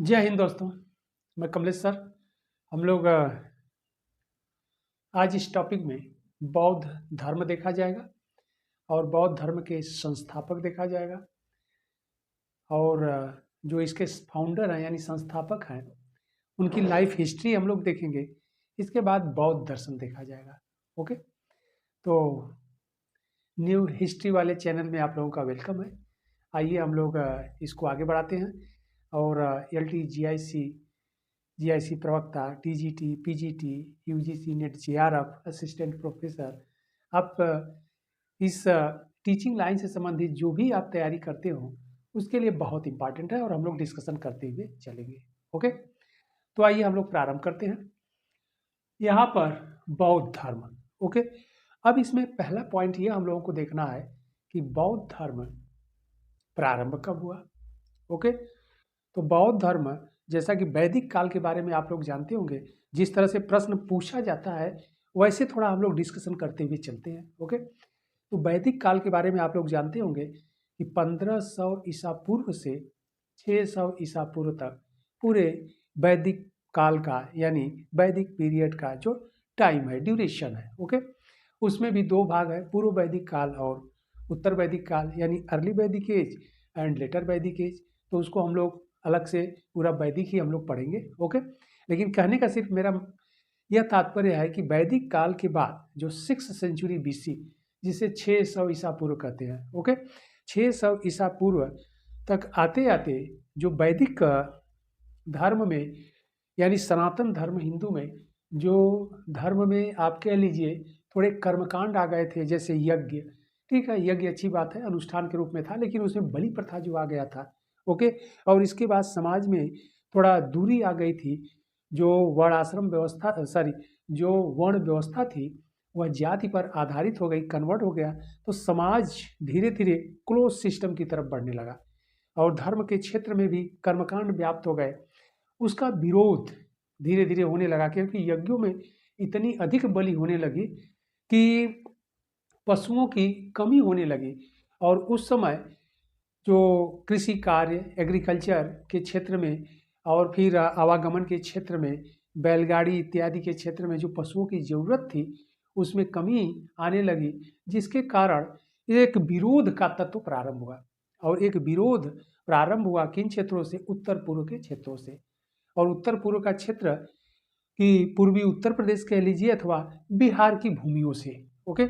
जय हिंद दोस्तों। मैं कमलेश सर। हम लोग आज इस टॉपिक में बौद्ध धर्म देखा जाएगा और बौद्ध धर्म के संस्थापक देखा जाएगा और जो इसके फाउंडर हैं यानी संस्थापक हैं उनकी लाइफ हिस्ट्री हम लोग देखेंगे। इसके बाद बौद्ध दर्शन देखा जाएगा। ओके, तो न्यू हिस्ट्री वाले चैनल में आप लोगों का वेलकम है। आइए हम लोग इसको आगे बढ़ाते हैं और LT GIC प्रवक्ता, TGT, PGT, UGC net, JRF assistant professor, आप इस टीचिंग लाइन से संबंधित जो भी आप तैयारी करते हो उसके लिए बहुत इंपॉर्टेंट है और हम लोग डिस्कशन करते हुए चलेंगे। ओके, तो आइए हम लोग प्रारंभ करते हैं। यहाँ पर बौद्ध धर्म। ओके, अब इसमें पहला पॉइंट ये हम लोगों को देखना है कि बौद्ध धर्म प्रारंभ कब हुआ। ओके, तो बौद्ध धर्म जैसा कि वैदिक काल के बारे में आप लोग जानते होंगे, जिस तरह से प्रश्न पूछा जाता है वैसे थोड़ा हम लोग डिस्कशन करते हुए चलते हैं। ओके, तो वैदिक काल के बारे में आप लोग जानते होंगे कि 1500 ईसा पूर्व से 600 ईसा पूर्व तक पूरे वैदिक काल का यानी वैदिक पीरियड का जो टाइम है, ड्यूरेशन है। ओके, उसमें भी दो भाग है, पूर्व वैदिक काल और उत्तर वैदिक काल यानी अर्ली वैदिक एज एंड लेटर वैदिक एज। तो उसको हम लोग अलग से पूरा वैदिक ही हम लोग पढ़ेंगे। ओके, लेकिन कहने का सिर्फ मेरा यह तात्पर्य है कि वैदिक काल के बाद जो 6th सेंचुरी BC, जिसे 600 ईसा पूर्व कहते हैं, ओके, 600 ईसा पूर्व तक आते आते जो वैदिक धर्म में यानी सनातन धर्म हिंदू में जो धर्म में आप कह लीजिए थोड़े कर्मकांड आ गए थे, जैसे यज्ञ। ठीक है, यज्ञ अच्छी बात है, अनुष्ठान के रूप में था, लेकिन उसमें बलि प्रथा जो आ गया था। ओके, और इसके बाद समाज में थोड़ा दूरी आ गई थी। जो वर्णाश्रम व्यवस्था जो वर्ण व्यवस्था थी वह जाति पर आधारित हो गई, कन्वर्ट हो गया। तो समाज धीरे धीरे क्लोज सिस्टम की तरफ बढ़ने लगा और धर्म के क्षेत्र में भी कर्मकांड व्याप्त हो गए। उसका विरोध धीरे धीरे होने लगा क्योंकि यज्ञों में इतनी अधिक बलि होने लगी कि पशुओं की कमी होने लगी। और उस समय जो कृषि कार्य, एग्रीकल्चर के क्षेत्र में और फिर आवागमन के क्षेत्र में, बैलगाड़ी इत्यादि के क्षेत्र में जो पशुओं की ज़रूरत थी उसमें कमी आने लगी, जिसके कारण एक विरोध का तत्व प्रारंभ हुआ। और एक विरोध प्रारंभ हुआ किन क्षेत्रों से? उत्तर पूर्व के क्षेत्रों से। और उत्तर पूर्व का क्षेत्र कि पूर्वी उत्तर प्रदेश कह लीजिए अथवा बिहार की भूमियों से। ओके,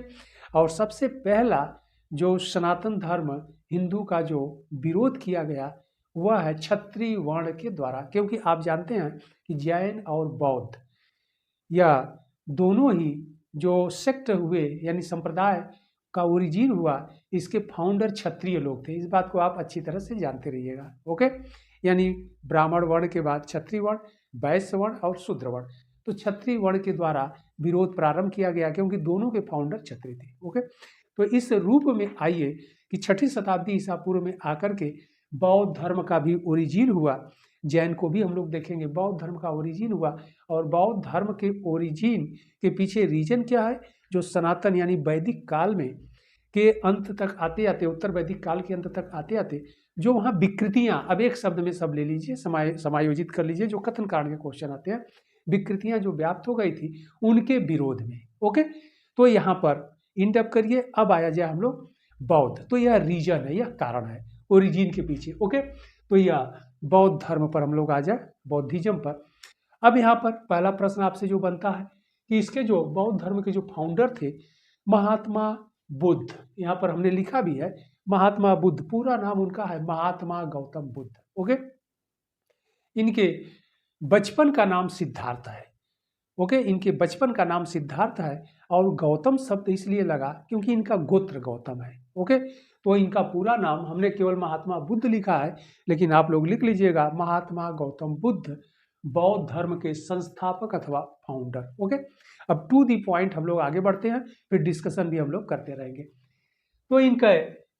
और सबसे पहला जो सनातन धर्म हिंदू का जो विरोध किया गया वह है क्षत्रिय वर्ण के द्वारा, क्योंकि आप जानते हैं कि जैन और बौद्ध या दोनों ही जो सेक्ट हुए यानी संप्रदाय का ओरिजिन हुआ, इसके फाउंडर क्षत्रिय लोग थे। इस बात को आप अच्छी तरह से जानते रहिएगा। ओके, यानी ब्राह्मण वर्ण के बाद क्षत्रिय वर्ण, वैश्य वर्ण और शूद्र वर्ण। तो क्षत्रिय वर्ण के द्वारा विरोध प्रारंभ किया गया क्योंकि दोनों के फाउंडर क्षत्रिय थे। ओके, तो इस रूप में आइए कि 6ठी शताब्दी ईसा पूर्व में आकर के बौद्ध धर्म का भी ओरिजिन हुआ। जैन को भी हम लोग देखेंगे, बौद्ध धर्म का ओरिजिन हुआ। और बौद्ध धर्म के ओरिजिन के पीछे रीजन क्या है? जो सनातन यानी वैदिक काल में के अंत तक आते आते, उत्तर वैदिक काल के अंत तक आते आते जो वहाँ विकृतियाँ, अब एक शब्द में सब ले लीजिए, समायोजित कर लीजिए, जो कथन कारण के क्वेश्चन आते हैं, विकृतियाँ जो व्याप्त हो गई थी उनके विरोध में। ओके, तो यहाँ पर इंड अप करिए। अब आया जाए हम लोग बौद्ध। तो यह रीजन है, यह कारण है ओरिजिन के पीछे। ओके, तो यह बौद्ध धर्म पर हम लोग आ जाए, बौद्धिज्म पर। अब यहाँ पर पहला प्रश्न आपसे जो बनता है कि इसके जो बौद्ध धर्म के जो फाउंडर थे महात्मा बुद्ध, यहाँ पर हमने लिखा भी है महात्मा बुद्ध, पूरा नाम उनका है महात्मा गौतम बुद्ध। ओके, इनके बचपन का नाम सिद्धार्थ है। ओके, इनके बचपन का नाम सिद्धार्थ है और गौतम शब्द इसलिए लगा क्योंकि इनका गोत्र गौतम है। ओके, तो इनका पूरा नाम हमने केवल महात्मा बुद्ध लिखा है, लेकिन आप लोग लिख लीजिएगा महात्मा गौतम बुद्ध, बौद्ध धर्म के संस्थापक अथवा फाउंडर। ओके, अब टू दी पॉइंट हम लोग आगे बढ़ते हैं, फिर डिस्कशन भी हम लोग करते रहेंगे। तो इनका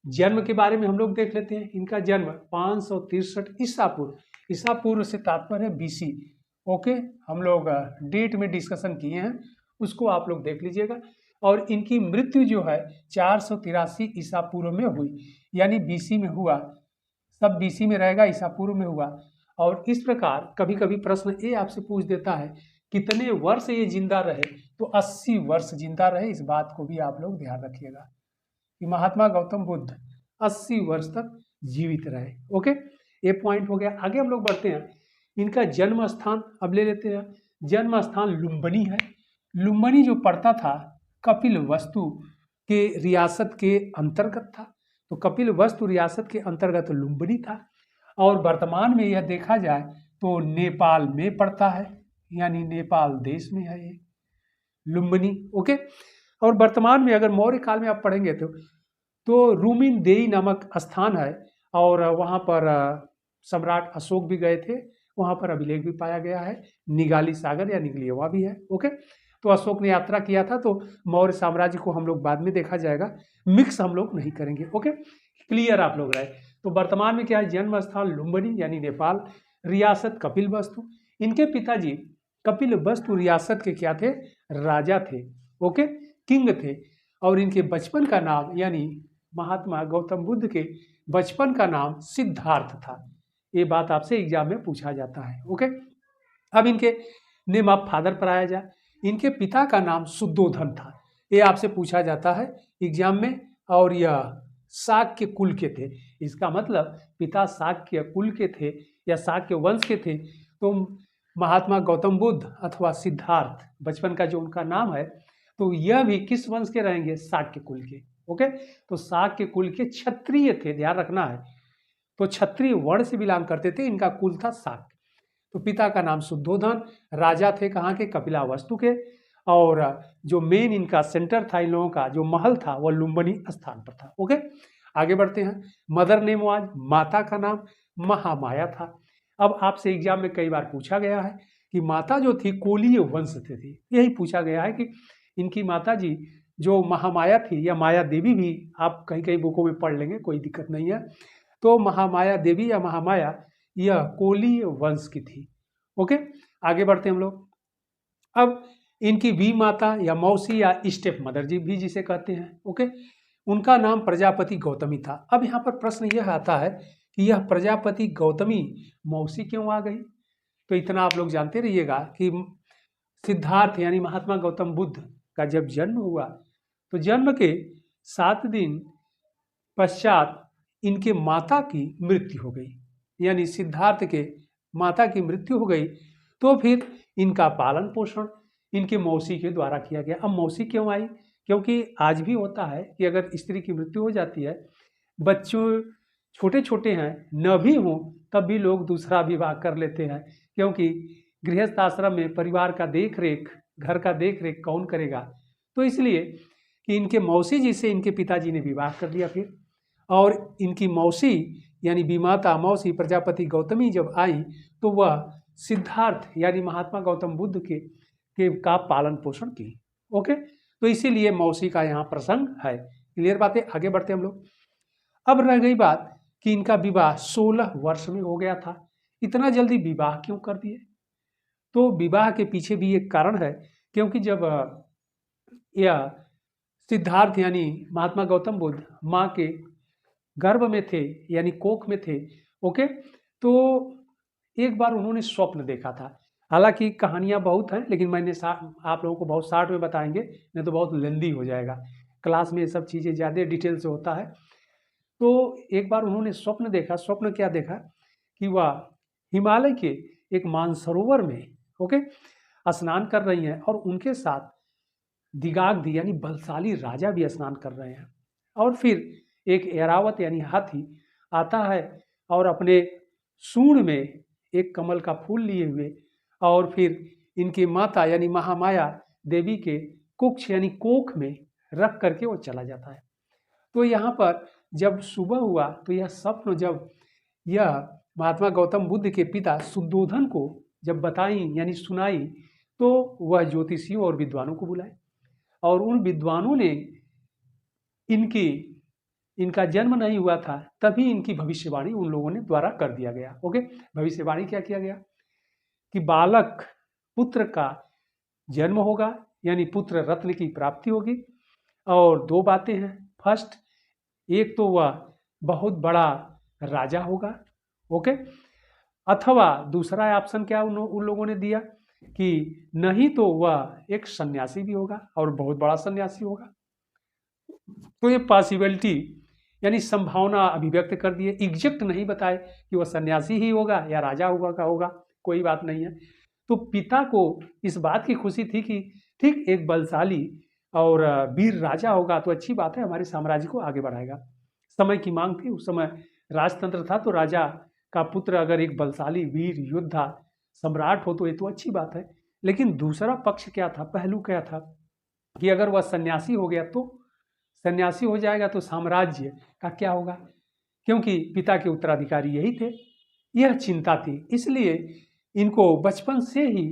जन्म के बारे में हम लोग देख लेते हैं। इनका जन्म 563 ईसा पूर्व, ईसा पूर्व से तात्पर्य है BC। ओके, हम लोग डेट में डिस्कशन किए हैं, उसको आप लोग देख लीजिएगा। और इनकी मृत्यु जो है 483 ईसा पूर्व में हुई, यानी BC में हुआ, सब BC में रहेगा, ईसा पूर्व में हुआ। और इस प्रकार कभी कभी प्रश्न ये आपसे पूछ देता है कितने वर्ष ये जिंदा रहे, तो 80 वर्ष जिंदा रहे। इस बात को भी आप लोग ध्यान रखिएगा कि महात्मा गौतम बुद्ध 80 वर्ष तक जीवित रहे। ओके, ये पॉइंट हो गया। आगे हम लोग बढ़ते हैं। इनका जन्म स्थान अब ले लेते हैं। जन्म स्थान लुम्बिनी है। लुम्बिनी जो पड़ता था कपिल वस्तु के रियासत के अंतर्गत था, तो कपिल वस्तु रियासत के अंतर्गत लुम्बिनी था। और वर्तमान में यह देखा जाए तो नेपाल में पड़ता है, यानी नेपाल देश में है ये लुम्बिनी। ओके, और वर्तमान में अगर मौर्य काल में आप पढ़ेंगे तो रूमिन देई नामक स्थान है, और वहाँ पर सम्राट अशोक भी गए थे, वहाँ पर अभिलेख भी पाया गया है। निगाली सागर या निगलियोवा भी है। ओके, तो अशोक ने यात्रा किया था, तो मौर्य साम्राज्य को हम लोग बाद में देखा जाएगा, मिक्स हम लोग नहीं करेंगे। ओके, क्लियर आप लोग रहे। तो वर्तमान में क्या है, जन्म स्थान लुम्बिनी यानी नेपाल, रियासत कपिल वस्तु। इनके पिताजी कपिल वस्तु रियासत के क्या थे, राजा थे। ओके, किंग थे। और इनके बचपन का नाम, यानी महात्मा गौतम बुद्ध के बचपन का नाम सिद्धार्थ था। ये बात आपसे एग्जाम में पूछा जाता है। ओके, अब इनके नेम ऑफ फादर पर आया जाए। इनके पिता का नाम शुद्धोधन था। ये आपसे पूछा जाता है एग्जाम में, और यह शाक्य कुल के थे। इसका मतलब पिता शाक्य कुल के थे या शाक्य वंश के थे। तो महात्मा गौतम बुद्ध अथवा सिद्धार्थ बचपन का जो उनका नाम है, तो यह भी किस वंश के रहेंगे, शाक्य कुल के। ओके, तो शाक्य कुल के क्षत्रिय थे, ध्यान रखना है। तो क्षत्रिय वर्ण से बिलोंग करते थे, इनका कुल था शाक्य। तो पिता का नाम शुद्धोधन, राजा थे कहाँ के, कपिलावस्तु के। और जो मेन इनका सेंटर था, इन लोगों का जो महल था वह लुम्बिनी स्थान पर था। ओके, आगे बढ़ते हैं। मदर नेम वाज, माता का नाम महामाया था। अब आपसे एग्जाम में कई बार पूछा गया है कि माता जो थी कोलीय वंश से थी। यही पूछा गया है कि इनकी माता जी जो महामाया थी, या माया देवी भी आप कहीं कहीं बुकों में पढ़ लेंगे, कोई दिक्कत नहीं है। तो महामाया देवी या महामाया यह कोलीय वंश की थी। ओके, आगे बढ़ते हैं हम लोग। अब इनकी वी माता या मौसी या स्टेप मदर जी भी जिसे कहते हैं, ओके, उनका नाम प्रजापति गौतमी था। अब यहाँ पर प्रश्न यह आता है कि यह प्रजापति गौतमी मौसी क्यों आ गई। तो इतना आप लोग जानते रहिएगा कि सिद्धार्थ यानी महात्मा गौतम बुद्ध का जब जन्म हुआ, तो जन्म के 7 दिन पश्चात इनके माता की मृत्यु हो गई, यानी सिद्धार्थ के माता की मृत्यु हो गई। तो फिर इनका पालन पोषण इनके मौसी के द्वारा किया गया। अब मौसी क्यों आई, क्योंकि आज भी होता है कि अगर स्त्री की मृत्यु हो जाती है, बच्चों छोटे छोटे हैं न भी हों, तब भी लोग दूसरा विवाह कर लेते हैं, क्योंकि गृहस्थ आश्रम में परिवार का देख रेख, घर का देख रेख कौन करेगा। तो इसलिए कि इनके मौसी जी से इनके पिताजी ने विवाह कर लिया फिर, और इनकी मौसी यानी विमाता मौसी प्रजापति गौतमी जब आई, तो वह सिद्धार्थ यानी महात्मा गौतम बुद्ध का पालन पोषण की। ओके, तो इसीलिए मौसी का यहाँ प्रसंग है। क्लियर बात है, आगे बढ़ते हम लोग। अब रह गई बात कि इनका विवाह 16 वर्ष में हो गया था। इतना जल्दी विवाह क्यों कर दिए, तो विवाह के पीछे भी एक कारण है, क्योंकि जब यह सिद्धार्थ यानी महात्मा गौतम बुद्ध माँ के गर्भ में थे यानी कोख में थे, ओके, तो एक बार उन्होंने स्वप्न देखा था। हालांकि कहानियाँ बहुत हैं, लेकिन मैंने आप लोगों को बहुत शार्ट में बताएंगे, नहीं तो बहुत लेंदी हो जाएगा। क्लास में ये सब चीज़ें ज़्यादा डिटेल से होता है। तो एक बार उन्होंने स्वप्न देखा। स्वप्न क्या देखा कि वह हिमालय के एक मानसरोवर में, ओके, स्नान कर रही हैं, और उनके साथ दिगाग्धी यानी बलशाली राजा भी स्नान कर रहे हैं। और फिर एक ऐरावत यानी हाथी आता है और अपने सूंड में एक कमल का फूल लिए हुए, और फिर इनकी माता यानी महामाया देवी के कुक्ष यानी कोख में रख करके वो चला जाता है। तो यहाँ पर जब सुबह हुआ, तो यह स्वप्न जब यह महात्मा गौतम बुद्ध के पिता शुद्धोधन को जब बताई यानी सुनाई, तो वह ज्योतिषियों और विद्वानों को बुलाए, और उन विद्वानों ने इनका जन्म नहीं हुआ था तभी इनकी भविष्यवाणी उन लोगों ने द्वारा कर दिया गया। ओके, भविष्यवाणी क्या किया गया कि बालक पुत्र का जन्म होगा, यानी पुत्र रत्न की प्राप्ति होगी। और 2 बातें हैं। फर्स्ट, एक तो वह बहुत बड़ा राजा होगा, ओके, अथवा दूसरा ऑप्शन क्या उन लोगों ने दिया कि नहीं तो वह एक सन्यासी भी होगा और बहुत बड़ा सन्यासी होगा। तो ये पॉसिबिलिटी यानी संभावना अभिव्यक्त कर दिए, एग्जैक्ट नहीं बताए कि वह सन्यासी ही होगा या राजा होगा, कोई बात नहीं है। तो पिता को इस बात की खुशी थी कि ठीक एक बलशाली और वीर राजा होगा तो अच्छी बात है, हमारे साम्राज्य को आगे बढ़ाएगा। समय की मांग थी, उस समय राजतंत्र था, तो राजा का पुत्र अगर एक बलशाली वीर योद्धा सम्राट हो तो ये तो अच्छी बात है। लेकिन दूसरा पक्ष क्या था, पहलू क्या था कि अगर वह सन्यासी हो गया तो सन्यासी हो जाएगा तो साम्राज्य का क्या होगा, क्योंकि पिता के उत्तराधिकारी यही थे। यह चिंता थी, इसलिए इनको बचपन से ही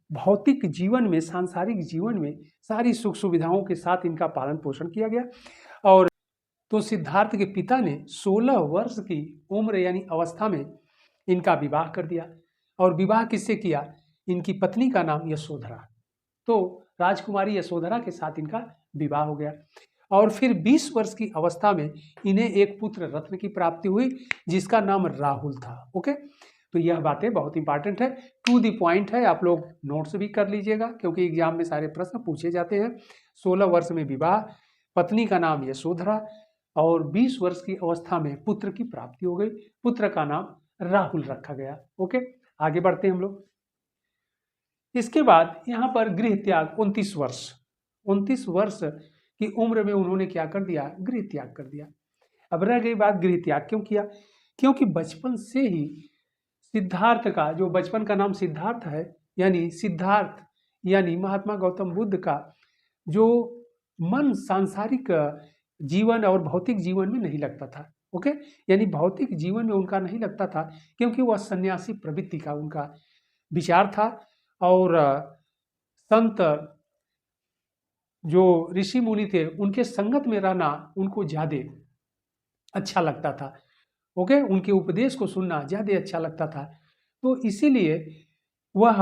भौतिक जीवन में, सांसारिक जीवन में सारी सुख सुविधाओं के साथ इनका पालन पोषण किया गया। और तो सिद्धार्थ के पिता ने 16 वर्ष की उम्र यानी अवस्था में इनका विवाह कर दिया। और विवाह किससे किया, इनकी पत्नी का नाम यशोधरा, तो राजकुमारी यशोधरा के साथ इनका विवाह हो गया। और फिर 20 वर्ष की अवस्था में इन्हें एक पुत्र रत्न की प्राप्ति हुई जिसका नाम राहुल था। ओके, तो यह बातें बहुत इंपॉर्टेंट है, टू द पॉइंट है, आप लोग नोट्स भी कर लीजिएगा क्योंकि एग्जाम में सारे प्रश्न पूछे जाते हैं। 16 वर्ष में विवाह, पत्नी का नाम यशोधरा और 20 वर्ष की अवस्था में पुत्र की प्राप्ति हो गई, पुत्र का नाम राहुल रखा गया। ओके, आगे बढ़ते हैं हम लोग। इसके बाद यहाँ पर गृह त्याग 29 वर्ष की उम्र में उन्होंने क्या कर दिया, गृह त्याग कर दिया। अब रह गई बात गृह त्याग क्यों किया, क्योंकि बचपन से ही सिद्धार्थ का, जो बचपन का नाम सिद्धार्थ है, यानी सिद्धार्थ यानी महात्मा गौतम बुद्ध का जो मन सांसारिक जीवन और भौतिक जीवन में नहीं लगता था। ओके, यानी भौतिक जीवन में उनका नहीं लगता था क्योंकि वह सन्यासी प्रवृत्ति का उनका विचार था। और संत जो ऋषि मुनि थे उनके संगत में रहना उनको ज़्यादा अच्छा लगता था। ओके, उनके उपदेश को सुनना ज़्यादा अच्छा लगता था। तो इसीलिए वह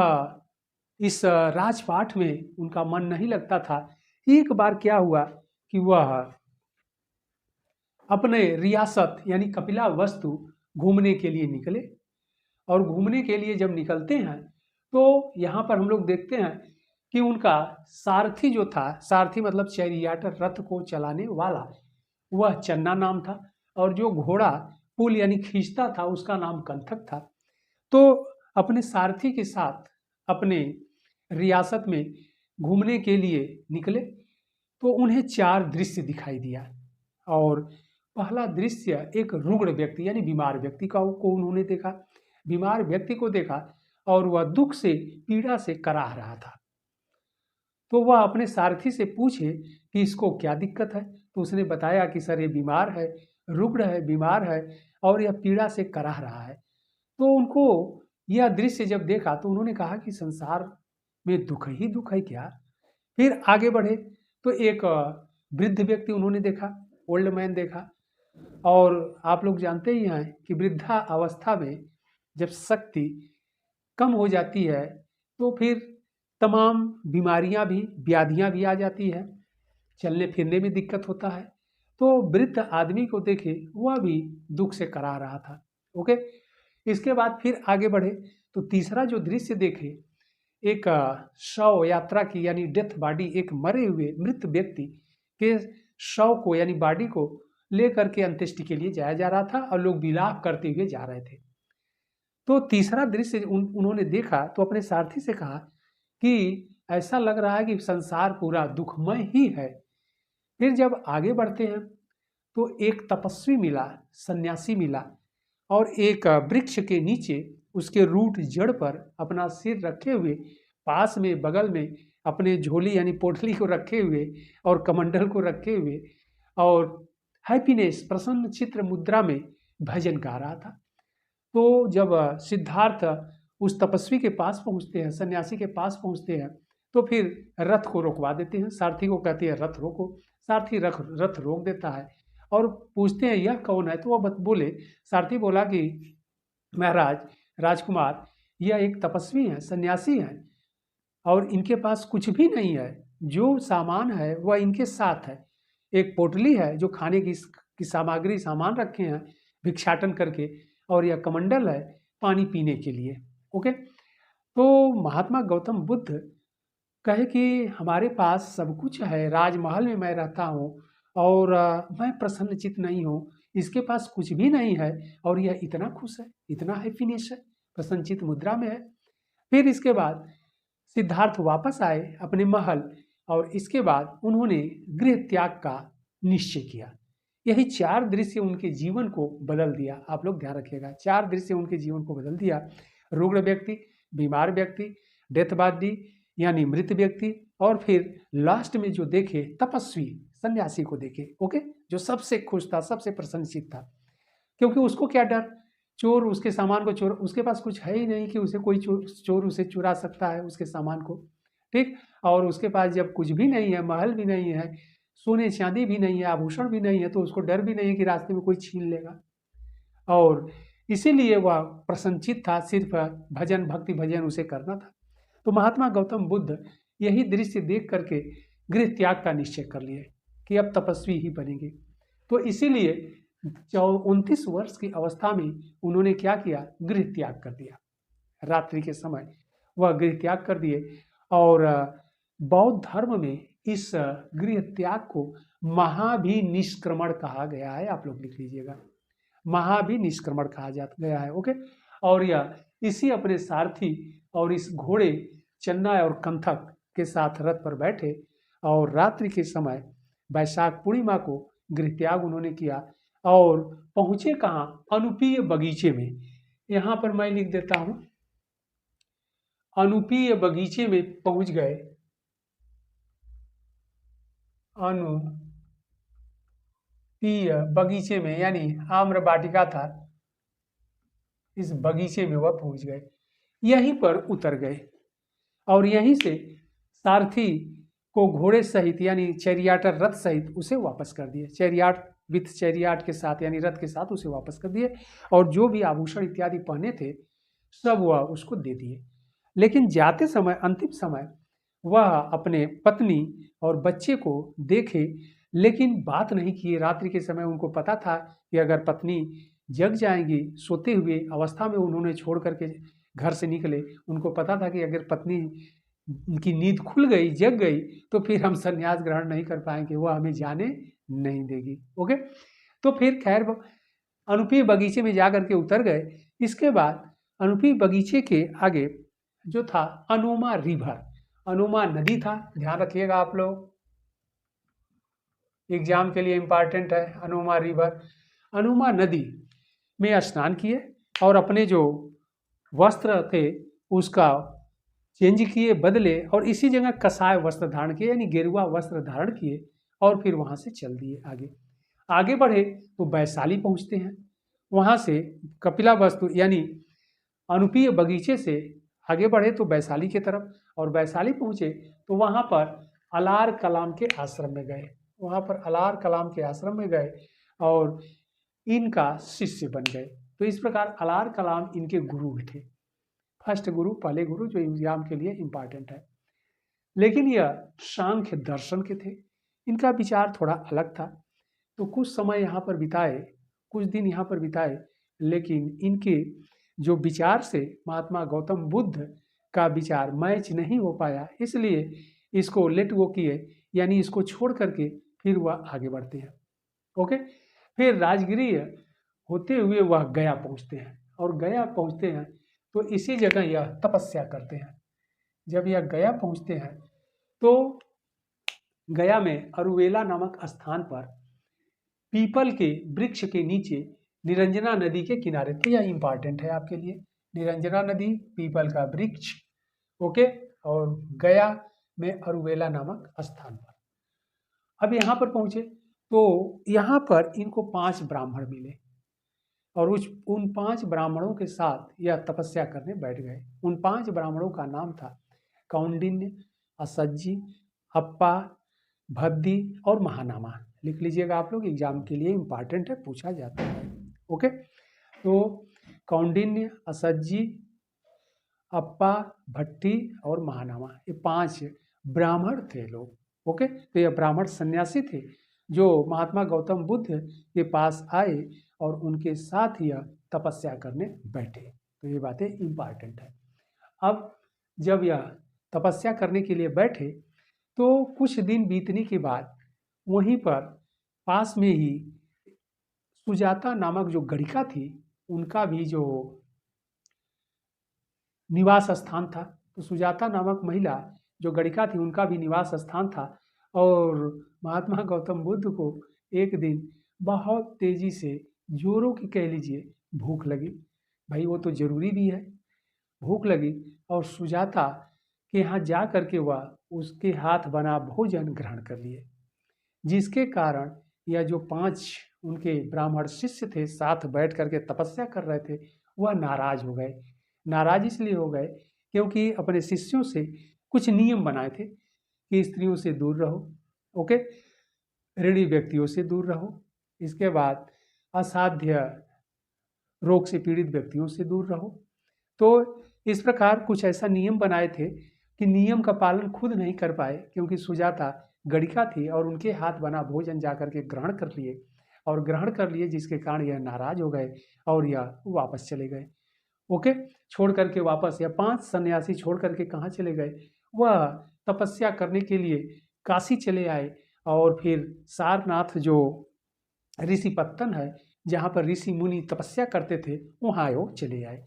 इस राजपाट में उनका मन नहीं लगता था। एक बार क्या हुआ कि वह अपने रियासत यानी कपिलावस्तु घूमने के लिए निकले। और घूमने के लिए जब निकलते हैं तो यहाँ पर हम लोग देखते हैं कि उनका सारथी जो था, सारथी मतलब चैरियाटर, रथ को चलाने वाला, वह चन्ना नाम था। और जो घोड़ा पुल यानी खींचता था उसका नाम कंथक था। तो अपने सारथी के साथ अपने रियासत में घूमने के लिए निकले तो उन्हें 4 दृश्य दिखाई दिया। और पहला दृश्य एक रुग्ण व्यक्ति यानी बीमार व्यक्ति को उन्होंने देखा। बीमार व्यक्ति को देखा और वह दुख से, पीड़ा से कराह रहा था। तो वह अपने सारथी से पूछे कि इसको क्या दिक्कत है, तो उसने बताया कि सर ये बीमार है, रुग्ण है, बीमार है और यह पीड़ा से कराह रहा है। तो उनको यह दृश्य जब देखा तो उन्होंने कहा कि संसार में दुख ही दुख है क्या। फिर आगे बढ़े तो एक वृद्ध व्यक्ति उन्होंने देखा, ओल्ड मैन देखा। और आप लोग जानते ही हैं कि वृद्धा अवस्था में जब शक्ति कम हो जाती है तो फिर तमाम बीमारियां भी, व्याधियां भी आ जाती है, चलने फिरने में दिक्कत होता है। तो वृद्ध आदमी को देखे वह भी दुख से करा रहा था। ओके, इसके बाद फिर आगे बढ़े तो तीसरा जो दृश्य देखे, एक शव यात्रा की यानी डेथ बॉडी, एक मरे हुए मृत व्यक्ति के शव को यानी बॉडी को लेकर के अंत्येष्टि के लिए जाया जा रहा था और लोग विलाप करते हुए जा रहे थे। तो तीसरा दृश्य उन्होंने देखा तो अपने सारथी से कहा कि ऐसा लग रहा है कि संसार पूरा दुखमय ही है। फिर जब आगे बढ़ते हैं तो एक तपस्वी मिला, सन्यासी मिला और एक वृक्ष के नीचे उसके रूट जड़ पर अपना सिर रखे हुए, पास में बगल में अपने झोली यानी पोटली को रखे हुए और कमंडल को रखे हुए और हैप्पीनेस, प्रसन्न चित्र मुद्रा में भजन गा रहा था। तो जब सिद्धार्थ उस तपस्वी के पास पहुंचते हैं, सन्यासी के पास पहुंचते हैं, तो फिर रथ को रोकवा देते हैं। सारथी को कहते हैं रथ रोको। सारथी रथ रोक देता है और पूछते हैं यह कौन है, तो वह बोले, सारथी बोला कि महाराज, राजकुमार, यह एक तपस्वी हैं, सन्यासी हैं और इनके पास कुछ भी नहीं है, जो सामान है वह इनके साथ है। एक पोटली है जो खाने की सामग्री, सामान रखे हैं भिक्षाटन करके, और यह कमंडल है पानी पीने के लिए। ओके, तो महात्मा गौतम बुद्ध कहे कि हमारे पास सब कुछ है, राजमहल में मैं रहता हूँ और मैं प्रसन्नचित्त नहीं हूँ, इसके पास कुछ भी नहीं है और यह इतना खुश है, इतना हैप्पीनेस है, प्रसन्नचित्त मुद्रा में है। फिर इसके बाद सिद्धार्थ वापस आए अपने महल और इसके बाद उन्होंने गृह त्याग का निश्चय किया। यही 4 दृश्य उनके जीवन को बदल दिया। आप लोग ध्यान रखिएगा, 4 दृश्य उनके जीवन को बदल दिया। रुग्ण व्यक्ति, बीमार व्यक्ति, डेथ बॉडी यानी मृत व्यक्ति, और फिर लास्ट में जो देखे तपस्वी सन्यासी को देखे। ओके, जो सबसे खुश था, सबसे प्रसन्नचित्त था, क्योंकि उसको क्या डर, चोर उसके सामान को चोर, उसके पास कुछ है ही नहीं कि उसे कोई चोर उसे चुरा सकता है उसके सामान को, ठीक। और उसके पास जब कुछ भी नहीं है, महल भी नहीं है, सोने चांदी भी नहीं है, आभूषण भी नहीं है, तो उसको डर भी नहीं है कि रास्ते में कोई छीन लेगा। और इसीलिए वह प्रसन्नचित्त था, सिर्फ भजन, भक्ति भजन उसे करना था। तो महात्मा गौतम बुद्ध यही दृश्य देख करके गृह त्याग का निश्चय कर लिए कि अब तपस्वी ही बनेंगे। तो इसीलिए 29 वर्ष की अवस्था में उन्होंने क्या किया, गृह त्याग कर दिया। रात्रि के समय वह गृह त्याग कर दिए। और बौद्ध धर्म में इस गृह त्याग को महाभिनिष्क्रमण कहा गया है। आप लोग लिख लीजिएगा, महाभिनिष्क्रमण कहा गया है। ओके, और यह इसी अपने सारथी और इस घोड़े चन्ना और कंथक के साथ रथ पर बैठे और रात्रि के समय वैशाख पूर्णिमा को गृह त्याग उन्होंने किया और पहुंचे कहाँ, अनुपीय बगीचे में। यहाँ पर मैं लिख देता हूं, अनुपीय बगीचे में पहुंच गए। अनुपीय बगीचे में यानी आम्र वाटिका था, इस बगीचे में वह पहुंच गए, यहीं पर उतर गए और यहीं से सारथी को घोड़े सहित यानी चैरियाटर रथ सहित उसे वापस कर दिए। चैरियाट विथ चैरियाट के साथ यानी रथ के साथ उसे वापस कर दिए और जो भी आभूषण इत्यादि पहने थे सब वह उसको दे दिए। लेकिन जाते समय, अंतिम समय, वह अपने पत्नी और बच्चे को देखे लेकिन बात नहीं किए। रात्रि के समय उनको पता था कि अगर पत्नी जग जाएंगी, सोते हुए अवस्था में उन्होंने छोड़ करके घर से निकले, उनको पता था कि अगर पत्नी की नींद खुल गई, जग गई, तो फिर हम संन्यास ग्रहण नहीं कर पाएंगे, वह हमें जाने नहीं देगी। ओके, तो फिर खैर अनुपीय बगीचे में जा करके उतर गए। इसके बाद अनुपीय बगीचे के आगे जो था अनुमा रिवर, अनुमा नदी था, ध्यान रखिएगा आप लोग, एग्जाम के लिए इंपॉर्टेंट है अनुमा रिवर। अनुमा नदी में स्नान किए और अपने जो वस्त्र थे उसका चेंज किए, बदले, और इसी जगह कसाय वस्त्र धारण किए यानी गेरुआ वस्त्र धारण किए और फिर वहां से चल दिए आगे। आगे बढ़े तो वैशाली पहुंचते हैं, वहां से कपिला वस्तु यानी अनुपीय बगीचे से आगे बढ़े तो वैशाली की तरफ, और वैशाली पहुंचे तो वहां पर अलार कलाम के आश्रम में गए, वहां पर अलार कलाम के आश्रम में गए और इनका शिष्य बन गए। तो इस प्रकार अलार कलाम इनके गुरु थे, फर्स्ट गुरु, पहले गुरु, जो एग्जाम के लिए इंपॉर्टेंट है। लेकिन यह सांख्य दर्शन के थे, इनका विचार थोड़ा अलग था। तो कुछ समय यहाँ पर बिताए, कुछ दिन यहाँ पर बिताए, लेकिन इनके जो विचार से महात्मा गौतम बुद्ध का विचार मैच नहीं हो पाया, इसलिए इसको लेट गो किए यानी इसको छोड़ करके फिर वह आगे बढ़ते हैं। ओके, फिर राजगिरी होते हुए वह गया पहुँचते हैं और गया पहुँचते हैं तो इसी जगह यह तपस्या करते हैं। जब यह गया पहुँचते हैं तो गया में अरुवेला नामक स्थान पर पीपल के वृक्ष के नीचे निरंजना नदी के किनारे थे। यह इंपॉर्टेंट है आपके लिए, निरंजना नदी, पीपल का वृक्ष। ओके, और गया में अरुवेला नामक स्थान पर अब यहाँ पर पहुँचे तो यहाँ पर इनको 5 ब्राह्मण मिले और उन 5 ब्राह्मणों के साथ यह तपस्या करने बैठ गए। उन 5 ब्राह्मणों का नाम था कौंडिन्य, असज्जी, अप्पा, भद्दी और महानामा। लिख लीजिएगा आप लोग, एग्जाम के लिए इंपॉर्टेंट है, पूछा जाता है। ओके, तो कौंडिन्य, असज्जी, अप्पा, भट्टी और महानामा, ये 5 ब्राह्मण थे लोग। ओके, तो ये ब्राह्मण सन्यासी थे जो महात्मा गौतम बुद्ध के पास आए और उनके साथ यह तपस्या करने बैठे। तो ये बातें इम्पॉर्टेंट है। अब जब यह तपस्या करने के लिए बैठे तो कुछ दिन बीतने के बाद वहीं पर पास में ही सुजाता नामक जो गणिका थी, उनका भी जो निवास स्थान था। तो सुजाता नामक महिला जो गणिका थी, उनका भी निवास स्थान था। और महात्मा गौतम बुद्ध को एक दिन बहुत तेजी से, जोरों की कह लीजिए, भूख लगी। भाई वो तो जरूरी भी है, भूख लगी और सुजाता के यहाँ जा करके वह उसके हाथ बना भोजन ग्रहण कर लिए, जिसके कारण यह जो 5 उनके ब्राह्मण शिष्य थे, साथ बैठ करके तपस्या कर रहे थे, वह नाराज हो गए। नाराज इसलिए हो गए क्योंकि अपने शिष्यों से कुछ नियम बनाए थे कि स्त्रियों से दूर रहो, ओके, ऋणी व्यक्तियों से दूर रहो, इसके बाद असाध्य रोग से पीड़ित व्यक्तियों से दूर रहो। तो इस प्रकार कुछ ऐसा नियम बनाए थे कि नियम का पालन खुद नहीं कर पाए, क्योंकि सुजाता गणिका थी और उनके हाथ बना भोजन जाकर के ग्रहण कर लिए, जिसके कारण यह नाराज हो गए और यह वापस चले गए। ओके, छोड़ करके वापस, या 5 सन्यासी छोड़ करके कहाँ चले गए? वह तपस्या करने के लिए काशी चले आए और फिर सारनाथ जो ऋषिपत्तन है, जहाँ पर ऋषि मुनि तपस्या करते थे, वहाँ वो चले आए।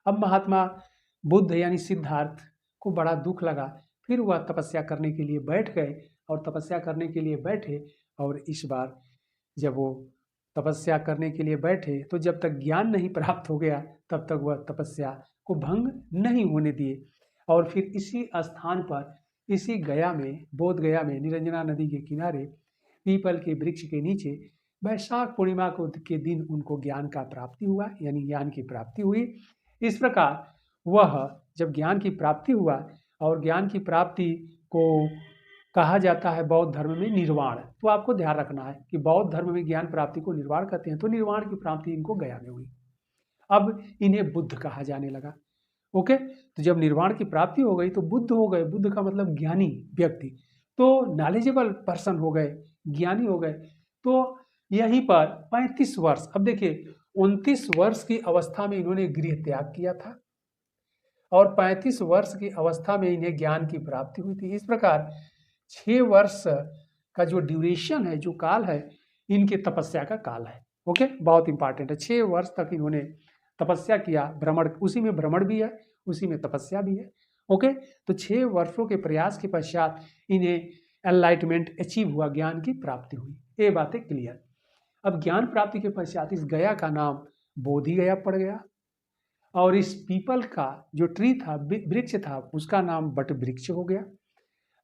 अब महात्मा बुद्ध यानी सिद्धार्थ को बड़ा दुख लगा। फिर वह तपस्या करने के लिए बैठ गए और तपस्या करने के लिए बैठे, और इस बार जब वो तपस्या करने के लिए बैठे तो जब तक ज्ञान नहीं प्राप्त हो गया तब तक वह तपस्या को भंग नहीं होने दिए। और फिर इसी स्थान पर, इसी गया में, बोध गया में, निरंजना नदी के किनारे पीपल के वृक्ष के नीचे वैशाख पूर्णिमा को के दिन उनको ज्ञान का प्राप्ति हुआ, यानी ज्ञान की प्राप्ति हुई। इस प्रकार वह जब ज्ञान की प्राप्ति हुआ, और ज्ञान की प्राप्ति को कहा जाता है बौद्ध धर्म में निर्वाण। तो आपको ध्यान रखना है कि बौद्ध धर्म में ज्ञान प्राप्ति को निर्वाण कहते हैं। तो निर्वाण की प्राप्ति इनको गया में हुई। अब इन्हें बुद्ध कहा जाने लगा। ओके, तो जब निर्वाण की प्राप्ति हो गई तो बुद्ध हो गए। बुद्ध का मतलब ज्ञानी व्यक्ति, तो नॉलेजेबल पर्सन हो गए, ज्ञानी हो गए। तो यहीं पर 35 वर्ष, अब देखिए 29 वर्ष की अवस्था में इन्होंने गृह त्याग किया था और 35 वर्ष की अवस्था में इन्हें ज्ञान की प्राप्ति हुई थी। इस प्रकार 6 वर्ष का जो ड्यूरेशन है, जो काल है, इनके तपस्या का काल है। ओके, बहुत इंपॉर्टेंट है। 6 वर्ष तक इन्होंने तपस्या किया, भ्रमण, उसी में भ्रमण भी है, उसी में तपस्या भी है। ओके, तो 6 वर्षों के प्रयास के पश्चात इन्हें एनलाइटमेंट अचीव हुआ, ज्ञान की प्राप्ति हुई। ये बातें क्लियर। अब ज्ञान प्राप्ति के पश्चात इस गया का नाम बोधि गया पड़ गया, और इस पीपल का जो ट्री था, वृक्ष था, उसका नाम बट वृक्ष हो गया।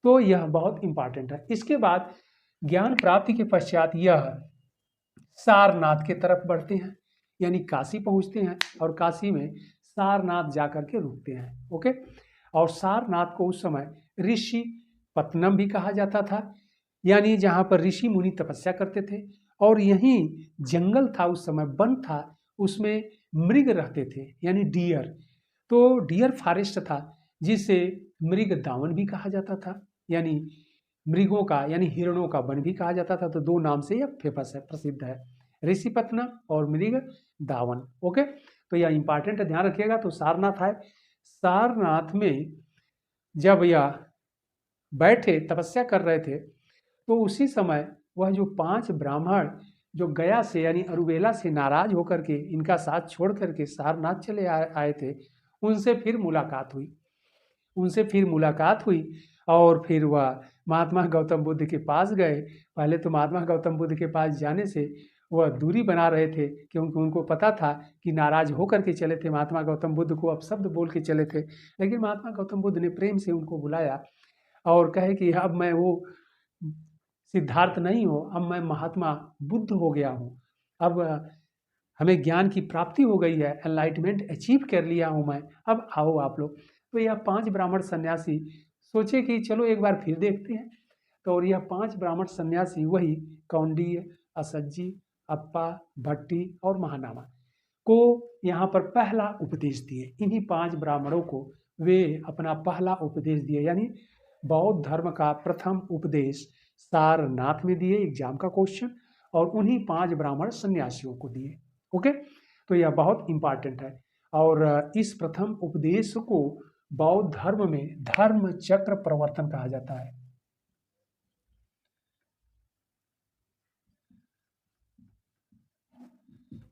तो यह बहुत इंपॉर्टेंट है। इसके बाद ज्ञान प्राप्ति के पश्चात यह सारनाथ के तरफ बढ़ते हैं, यानी काशी पहुंचते हैं, और काशी में सारनाथ जाकर के रुकते हैं। ओके, और सारनाथ को उस समय ऋषि पत्तनम भी कहा जाता था, यानी जहाँ पर ऋषि मुनि तपस्या करते थे। और यहीं जंगल था, उस समय वन था, उसमें मृग रहते थे, यानी डियर। तो डियर फॉरेस्ट था, जिसे मृग दावन भी कहा जाता था, यानी मृगों का, यानी हिरणों का वन भी कहा जाता था। तो 2 नाम से यह फेमस है, प्रसिद्ध है, ऋषिपत्तनम और मृग दावन। ओके, तो यह इंपॉर्टेंट है, ध्यान रखिएगा। तो सारनाथ है, सारनाथ में जब यह बैठे तपस्या कर रहे थे तो उसी समय वह जो 5 ब्राह्मण जो गया से, यानी अरुवेला से नाराज होकर के इनका साथ छोड़ करके सारनाथ चले आए थे, उनसे फिर मुलाकात हुई। और फिर वह महात्मा गौतम बुद्ध के पास गए। पहले तो महात्मा गौतम बुद्ध के पास जाने से वह दूरी बना रहे थे, क्योंकि उनको पता था कि नाराज होकर के चले थे, महात्मा गौतम बुद्ध को अपशब्द बोल के चले थे। लेकिन महात्मा गौतम बुद्ध ने प्रेम से उनको बुलाया और कहे कि अब मैं वो सिद्धार्थ नहीं हो, अब मैं महात्मा बुद्ध हो गया हूँ, अब हमें ज्ञान की प्राप्ति हो गई है, एनलाइटमेंट अचीव कर लिया हूँ मैं, अब आओ आप लोग। तो यह 5 ब्राह्मण सन्यासी सोचे कि चलो एक बार फिर देखते हैं। तो और यह 5 ब्राह्मण सन्यासी वही कौंडिन्य, असज्जी, अप्पा, भट्टी और महानामा को यहाँ पर पहला उपदेश दिए। इन्हीं 5 ब्राह्मणों को वे अपना पहला उपदेश दिए, यानी बौद्ध धर्म का प्रथम उपदेश सारनाथ में दिए, एग्जाम का क्वेश्चन, और उन्हीं 5 ब्राह्मण सन्यासियों को दिए। ओके, तो यह बहुत इंपॉर्टेंट है। और इस प्रथम उपदेश को बौद्ध धर्म में धर्म चक्र प्रवर्तन कहा जाता है।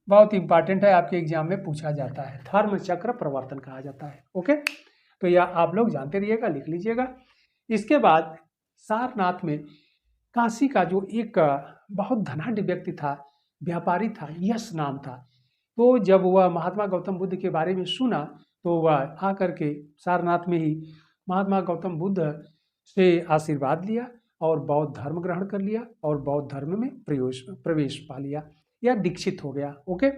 बहुत इंपॉर्टेंट है, आपके एग्जाम में पूछा जाता है, धर्म चक्र प्रवर्तन कहा जाता है। ओके, तो यह आप लोग जानते रहिएगा, लिख लीजिएगा। इसके बाद सारनाथ में काशी का जो एक बहुत धनाढ्य व्यक्ति था, व्यापारी था, यश नाम था। तो जब वह महात्मा गौतम बुद्ध के बारे में सुना तो वह आकर के सारनाथ में ही महात्मा गौतम बुद्ध से आशीर्वाद लिया और बौद्ध धर्म ग्रहण कर लिया और बौद्ध धर्म में प्रवेश पा लिया या दीक्षित हो गया। ओके,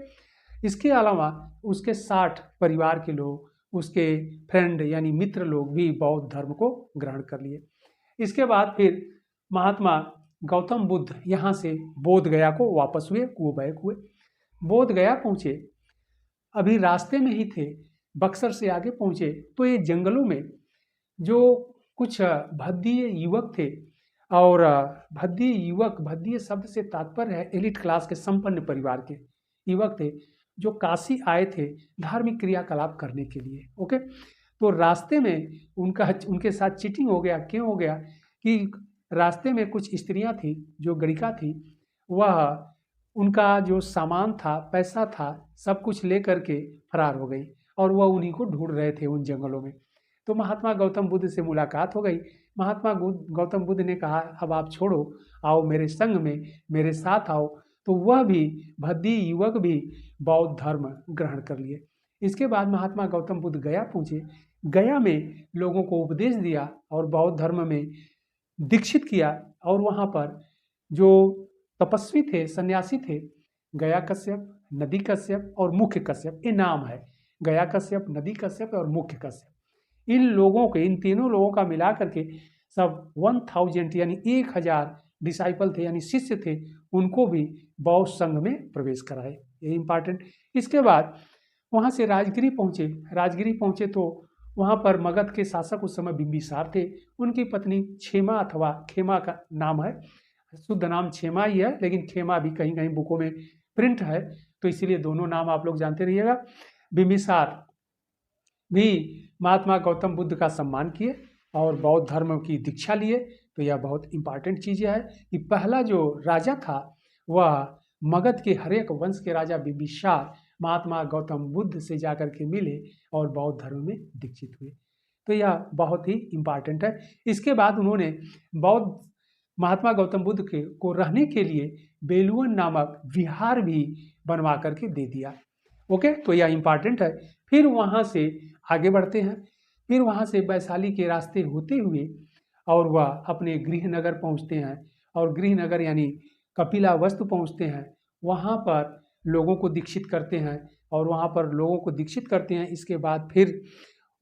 इसके अलावा उसके 60 परिवार के लोग, उसके फ्रेंड यानी मित्र लोग भी बौद्ध धर्म को ग्रहण कर लिए। इसके बाद फिर महात्मा गौतम बुद्ध यहाँ से बोध गया को वापस हुए, बैक हुए, बोध गया पहुँचे। अभी रास्ते में ही थे, बक्सर से आगे पहुँचे तो ये जंगलों में जो कुछ भद्दीय युवक थे, और भद्दीय शब्द से तात्पर्य है एलिट क्लास के संपन्न परिवार के युवक थे, जो काशी आए थे धार्मिक क्रियाकलाप करने के लिए। ओके, तो रास्ते में उनके साथ चीटिंग हो गया। क्यों हो गया कि रास्ते में कुछ स्त्रियां थी जो गणिका थी, वह उनका जो सामान था, पैसा था, सब कुछ ले करके फरार हो गई और वह उन्हीं को ढूंढ रहे थे उन जंगलों में। तो महात्मा गौतम बुद्ध से मुलाकात हो गई। महात्मा गौतम बुद्ध ने कहा, अब आप छोड़ो, आओ मेरे संग में, मेरे साथ आओ। तो वह भी भद्दी युवक भी बौद्ध धर्म ग्रहण कर लिए। इसके बाद महात्मा गौतम बुद्ध गया पहुँचे, गया में लोगों को उपदेश दिया और बौद्ध धर्म में दीक्षित किया। और वहाँ पर जो तपस्वी थे, सन्यासी थे, गया कश्यप, नदी कश्यप और मुख्य कश्यप, ये नाम है, गया कश्यप, नदी कश्यप और मुख्य कश्यप। इन लोगों के, इन तीनों लोगों का मिला करके सब 1000 यानी 1000 डिसाइपल थे यानी शिष्य थे, उनको भी बौद्ध संघ में प्रवेश कराए। ये इंपॉर्टेंट। इसके बाद वहाँ से राजगिरी पहुँचे तो वहाँ पर मगध के शासक उस समय बिंबिसार थे। उनकी पत्नी क्षेमा अथवा खेमा का नाम है, शुद्ध नाम क्षेमा ही है, लेकिन खेमा भी कहीं कहीं बुकों में प्रिंट है, तो इसीलिए दोनों नाम आप लोग जानते रहिएगा। बिंबिसार भी महात्मा गौतम बुद्ध का सम्मान किए और बौद्ध धर्म की दीक्षा लिए। तो यह बहुत इंपॉर्टेंट चीज़ है कि पहला जो राजा था वह मगध के हरेक वंश के राजा बिंबिसार महात्मा गौतम बुद्ध से जाकर के मिले और बौद्ध धर्म में दीक्षित हुए। तो यह बहुत ही इंपॉर्टेंट है। इसके बाद उन्होंने महात्मा गौतम बुद्ध को रहने के लिए बेलुवन नामक विहार भी बनवा करके दे दिया। ओके, तो यह इंपॉर्टेंट है। फिर वहाँ से आगे बढ़ते हैं, फिर वहाँ से वैशाली के रास्ते होते हुए और वह अपने गृहनगर पहुँचते हैं और गृहनगर यानी कपिलावस्तु पहुँचते हैं। वहाँ पर लोगों को दीक्षित करते हैं इसके बाद फिर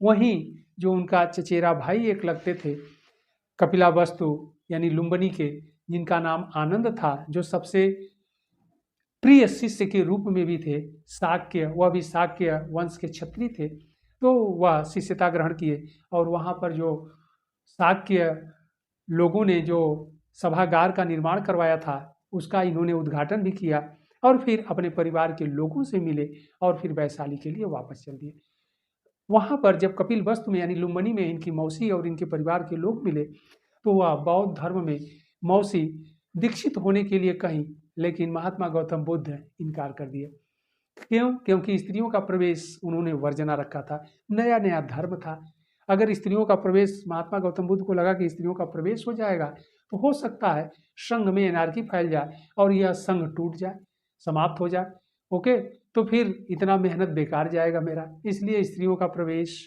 वहीं जो उनका चचेरा भाई एक लगते थे कपिलावस्तु यानी लुम्बिनी के, जिनका नाम आनंद था, जो सबसे प्रिय शिष्य के रूप में भी थे, शाक्य, वह भी शाक्य वंश के क्षत्रिय थे, तो वह शिष्यता ग्रहण किए। और वहाँ पर जो शाक्य लोगों ने जो सभागार का निर्माण करवाया था उसका इन्होंने उद्घाटन भी किया और फिर अपने परिवार के लोगों से मिले और फिर वैशाली के लिए वापस चल दिए। वहाँ पर जब कपिलवस्तु में यानी लुम्बिनी में इनकी मौसी और इनके परिवार के लोग मिले तो वह बौद्ध धर्म में मौसी दीक्षित होने के लिए कहीं, लेकिन महात्मा गौतम बुद्ध इनकार कर दिए। क्यों? क्योंकि स्त्रियों का प्रवेश उन्होंने वर्जना रखा था, नया नया धर्म था। अगर स्त्रियों का प्रवेश, महात्मा गौतम बुद्ध को लगा कि स्त्रियों का प्रवेश हो जाएगा तो हो सकता है संघ में एनार्की फैल जाए और यह संघ टूट जाए, समाप्त हो जाए। ओके, तो फिर इतना मेहनत बेकार जाएगा मेरा। इसलिए स्त्रियों का प्रवेश,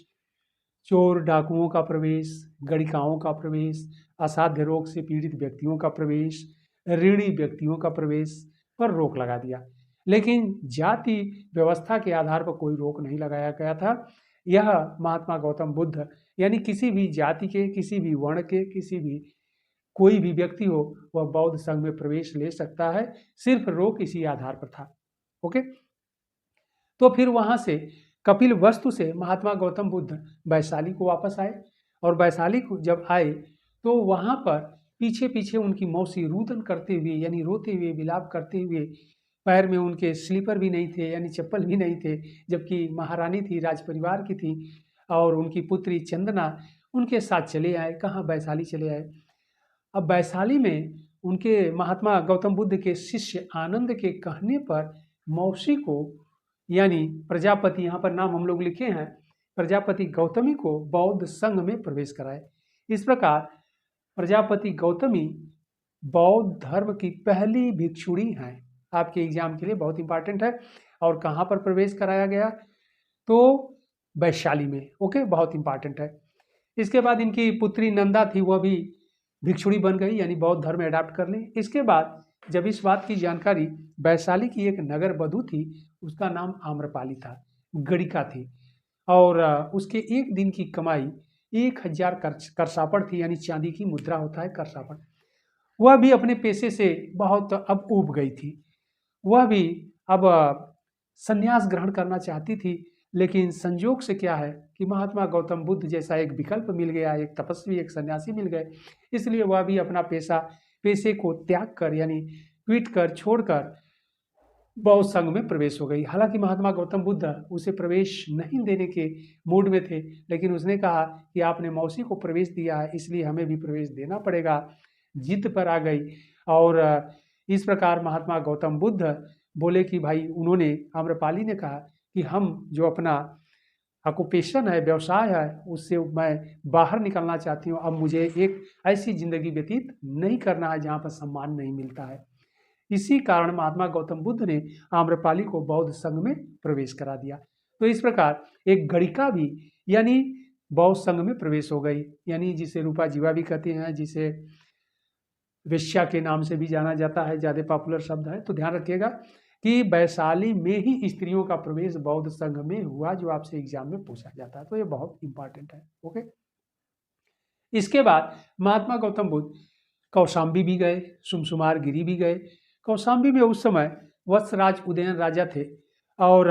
चोर डाकुओं का प्रवेश, गणिकाओं का प्रवेश, असाध्य रोग से पीड़ित व्यक्तियों का प्रवेश, ऋणी व्यक्तियों का प्रवेश पर रोक लगा दिया। लेकिन जाति व्यवस्था के आधार पर कोई रोक नहीं लगाया गया था। यह महात्मा गौतम बुद्ध यानी किसी भी जाति के, किसी भी वर्ण के, किसी भी कोई भी व्यक्ति हो वह बौद्ध संघ में प्रवेश ले सकता है, सिर्फ रोक इसी आधार पर था। ओके, तो फिर वहां से कपिलवस्तु से महात्मा गौतम बुद्ध वैशाली को वापस आए और वैशाली को जब आए तो वहां पर पीछे पीछे उनकी मौसी रुदन करते हुए यानी रोते हुए, विलाप करते हुए पैर में उनके स्लीपर भी नहीं थे, यानी चप्पल भी नहीं थे, जबकि महारानी थी, राज परिवार की थी, और उनकी पुत्री चंदना उनके साथ चले आए। कहाँ? वैशाली चले आए। अब वैशाली में उनके महात्मा गौतम बुद्ध के शिष्य आनंद के कहने पर मौसी को, यानी प्रजापति, यहाँ पर नाम हम लोग लिखे हैं, प्रजापति गौतमी को बौद्ध संघ में प्रवेश कराए। इस प्रकार प्रजापति गौतमी बौद्ध धर्म की पहली भिक्षुणी हैं। आपके एग्जाम के लिए बहुत इंपॉर्टेंट है। और कहाँ पर प्रवेश कराया गया? तो वैशाली में। ओके, बहुत इंपॉर्टेंट है। इसके बाद इनकी पुत्री नंदा थी, वह भी भिक्षुणी बन गई, यानी बौद्ध धर्म अडॉप्ट कर ली। इसके बाद जब इस बात की जानकारी वैशाली की एक नगर बधू थी, उसका नाम आम्रपाली था, गणिका थी, और उसके एक दिन की कमाई 1000 करसापड़ थी, यानी चांदी की मुद्रा होता है करसापड़। वह भी अपने पेशे से बहुत अब ऊब गई थी। वह भी अब संन्यास ग्रहण करना चाहती थी, लेकिन संजोग से क्या है कि महात्मा गौतम बुद्ध जैसा एक विकल्प मिल गया, एक तपस्वी, एक सन्यासी मिल गए, इसलिए वह भी अपना पेशे को त्याग कर, यानी क्विट कर, छोड़कर बौद्ध संघ में प्रवेश हो गई। हालांकि महात्मा गौतम बुद्ध उसे प्रवेश नहीं देने के मूड में थे, लेकिन उसने कहा कि आपने मौसी को प्रवेश दिया है, इसलिए हमें भी प्रवेश देना पड़ेगा। जिद पर आ गई, और इस प्रकार महात्मा गौतम बुद्ध बोले कि भाई, उन्होंने, आम्रपाली ने कहा कि हम जो अपना ऑक्यूपेशन है, व्यवसाय है, उससे मैं बाहर निकलना चाहती हूँ। अब मुझे एक ऐसी जिंदगी व्यतीत नहीं करना है जहाँ पर सम्मान नहीं मिलता है। इसी कारण महात्मा गौतम बुद्ध ने आम्रपाली को बौद्ध संघ में प्रवेश करा दिया। तो इस प्रकार एक गणिका भी, यानी बौद्ध संघ में प्रवेश हो गई, यानी जिसे रूपा जीवा भी कहते हैं, जिसे वेश्या के नाम से भी जाना जाता है, ज़्यादा पॉपुलर शब्द है। तो ध्यान रखिएगा कि वैशाली में ही स्त्रियों का प्रवेश बौद्ध संघ में हुआ, जो आपसे एग्जाम में पूछा जाता है। तो ये बहुत इंपॉर्टेंट है। ओके, इसके बाद महात्मा गौतम बुद्ध कौशाम्बी भी गए, सुमसुमार गिरी भी गए। कौशाम्बी में उस समय वत्सराज उदयन राजा थे, और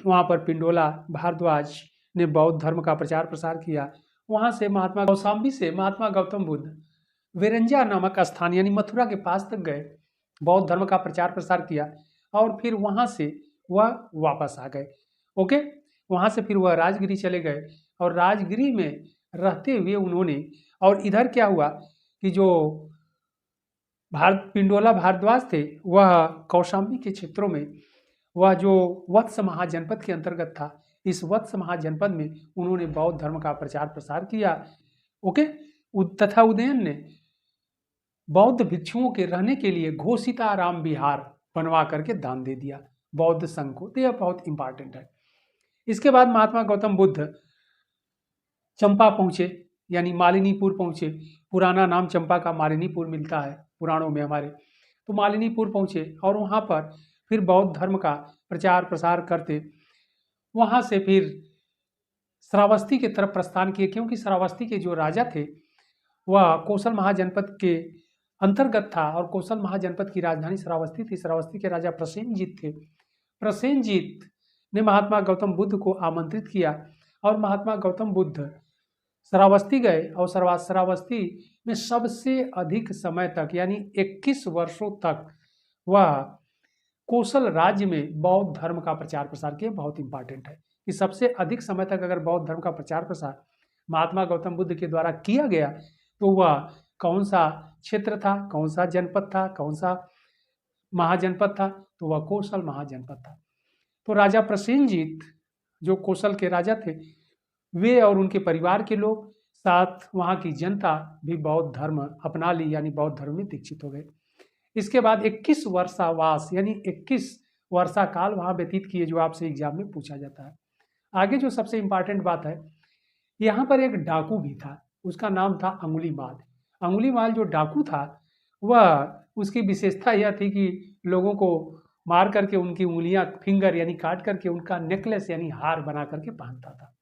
वहाँ पर पिंडोला भारद्वाज ने बौद्ध धर्म का प्रचार प्रसार किया। वहाँ से कौशाम्बी से महात्मा गौतम बुद्ध वेरंजा नामक स्थान, यानी मथुरा के पास तक गए, बौद्ध धर्म का प्रचार प्रसार किया, और फिर वहाँ से वह वापस आ गए। ओके, वहाँ से फिर वह राजगिरी चले गए, और राजगिरी में रहते हुए उन्होंने, और इधर क्या हुआ कि जो पिंडोला भारद्वाज थे, वह कौशाम्बी के क्षेत्रों में, वह जो वत्स महाजनपद के अंतर्गत था, इस वत्स महाजनपद में उन्होंने बौद्ध धर्म का प्रचार प्रसार किया। ओके, तथा उदयन ने बौद्ध भिक्षुओं के रहने के लिए घोषिताराम विहार बनवा करके दान दे दिया बौद्ध संघ को। तो यह बहुत इंपॉर्टेंट है। इसके बाद महात्मा गौतम बुद्ध चंपा पहुंचे, यानी मालिनीपुर पहुंचे। पुराना नाम चंपा का मालिनीपुर मिलता है पुराणों में हमारे। तो मालिनीपुर पहुंचे, और वहां पर फिर बौद्ध धर्म का प्रचार प्रसार करते, वहां से फिर श्रावस्ती की तरफ प्रस्थान किए, क्योंकि श्रावस्ती के जो राजा थे वह कौशल महाजनपद के अंतर्गत था, और कौशल महाजनपद की राजधानी श्रावस्ती थी। श्रावस्ती के राजा प्रसेनजीत थे। प्रसेनजीत ने महात्मा गौतम बुद्ध को आमंत्रित किया, और महात्मा गौतम बुद्ध श्रावस्ती गए, और श्रावस्ती में सबसे अधिक समय तक, यानी 21 वर्षों तक वह कौशल राज्य में बौद्ध धर्म का प्रचार प्रसार किया। बहुत इंपॉर्टेंट है कि सबसे अधिक समय तक अगर बौद्ध धर्म का प्रचार प्रसार महात्मा गौतम बुद्ध के द्वारा किया गया, तो वह कौन सा क्षेत्र था, कौन सा जनपद था, कौन सा महाजनपद था? तो वह कौशल महाजनपद था। तो राजा प्रसेनजीत, जो कौशल के राजा थे, वे और उनके परिवार के लोग, साथ वहाँ की जनता भी बौद्ध धर्म अपना ली, यानी बौद्ध धर्म में दीक्षित हो गए। इसके बाद 21 वर्षावास, यानी 21 वर्षा काल वहाँ व्यतीत किए, जो आपसे एग्जाम में पूछा जाता है। आगे जो सबसे इंपॉर्टेंट बात है, यहाँ पर एक डाकू भी था, उसका नाम था अंगुलीमाल। अंगुलीमाल जो डाकू था, वह, उसकी विशेषता यह थी कि लोगों को मार करके उनकी उंगलियां, फिंगर यानी काट करके उनका नेकलेस यानी हार बना करके पहनता था।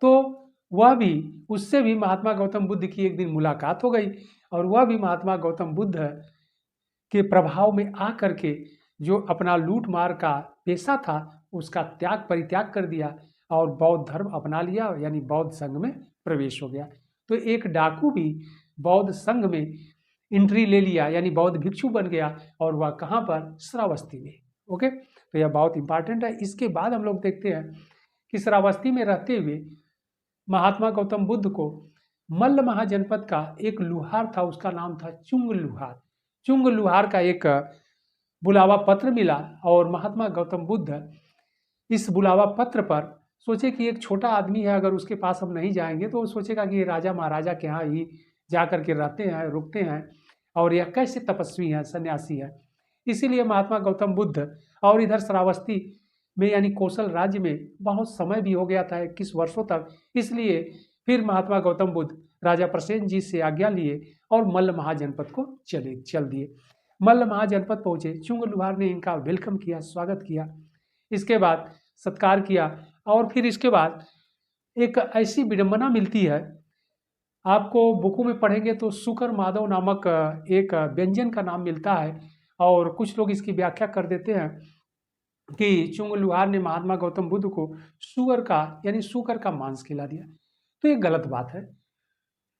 तो वह भी, उससे भी महात्मा गौतम बुद्ध की एक दिन मुलाकात हो गई, और वह भी महात्मा गौतम बुद्ध के प्रभाव में आ करके जो अपना लूट मार का पेशा था उसका परित्याग कर दिया, और बौद्ध धर्म अपना लिया, यानी बौद्ध संघ में प्रवेश हो गया। तो एक डाकू भी बौद्ध संघ में एंट्री ले लिया, यानी बौद्ध भिक्षु बन गया, और वह कहाँ पर, श्रावस्ती में। ओके, तो यह बहुत इंपॉर्टेंट है। इसके बाद हम लोग देखते हैं कि श्रावस्ती में रहते हुए महात्मा गौतम बुद्ध को मल्ल महाजनपद का एक लुहार था, उसका नाम था चुंग लुहार। चुंग लुहार का एक बुलावा पत्र मिला, और महात्मा गौतम बुद्ध इस बुलावा पत्र पर सोचे कि एक छोटा आदमी है, अगर उसके पास हम नहीं जाएंगे तो वो सोचेगा कि ये राजा महाराजा के यहाँ ही जा कर के रहते हैं, रुकते हैं, और यह कैसे तपस्वी हैं, सन्यासी है। इसीलिए महात्मा गौतम बुद्ध, और इधर श्रावस्ती में यानी कौशल राज्य में बहुत समय भी हो गया था, 21 वर्षों तक, इसलिए फिर महात्मा गौतम बुद्ध राजा प्रसेन जी से आज्ञा लिए और मल्ल महाजनपद को चल दिए। मल्ल महाजनपद पहुंचे, चुंग लुहार ने इनका वेलकम किया, स्वागत किया, इसके बाद सत्कार किया, और फिर इसके बाद एक ऐसी विडंबना मिलती है, आपको बुकों में पढ़ेंगे तो शुकर माधव नामक एक व्यंजन का नाम मिलता है, और कुछ लोग इसकी व्याख्या कर देते हैं कि चुंग लुहार ने महात्मा गौतम बुद्ध को सुअर का यानी शुकर का मांस खिला दिया। तो ये गलत बात है।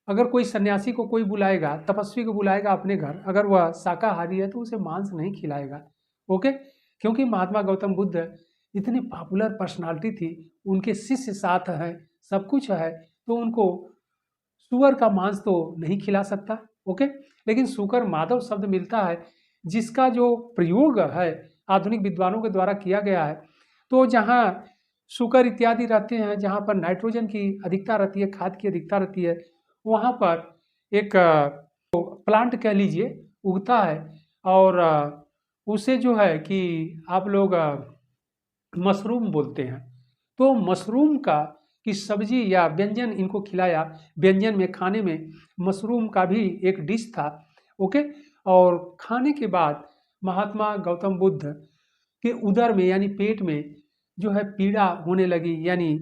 अगर कोई सन्यासी को कोई बुलाएगा, तपस्वी को बुलाएगा अपने घर, अगर वह शाकाहारी है तो उसे मांस नहीं खिलाएगा। ओके, क्योंकि महात्मा गौतम बुद्ध इतनी पॉपुलर पर्सनालिटी थी, उनके शिष्य साथ हैं, सब कुछ है, तो उनको सुअर का मांस तो नहीं खिला सकता। ओके, लेकिन शुकर माधव शब्द मिलता है, जिसका जो प्रयोग है आधुनिक विद्वानों के द्वारा किया गया है। तो जहाँ शुकर इत्यादि रहते हैं, जहाँ पर नाइट्रोजन की अधिकता रहती है, खाद की अधिकता रहती है, वहाँ पर एक प्लांट कह लीजिए उगता है, और उसे जो है कि आप लोग मशरूम बोलते हैं। तो मशरूम की सब्जी या व्यंजन इनको खिलाया, व्यंजन में खाने में मशरूम का भी एक डिश था। ओके, और खाने के बाद महात्मा गौतम बुद्ध के उदर में यानी पेट में जो है पीड़ा होने लगी, यानी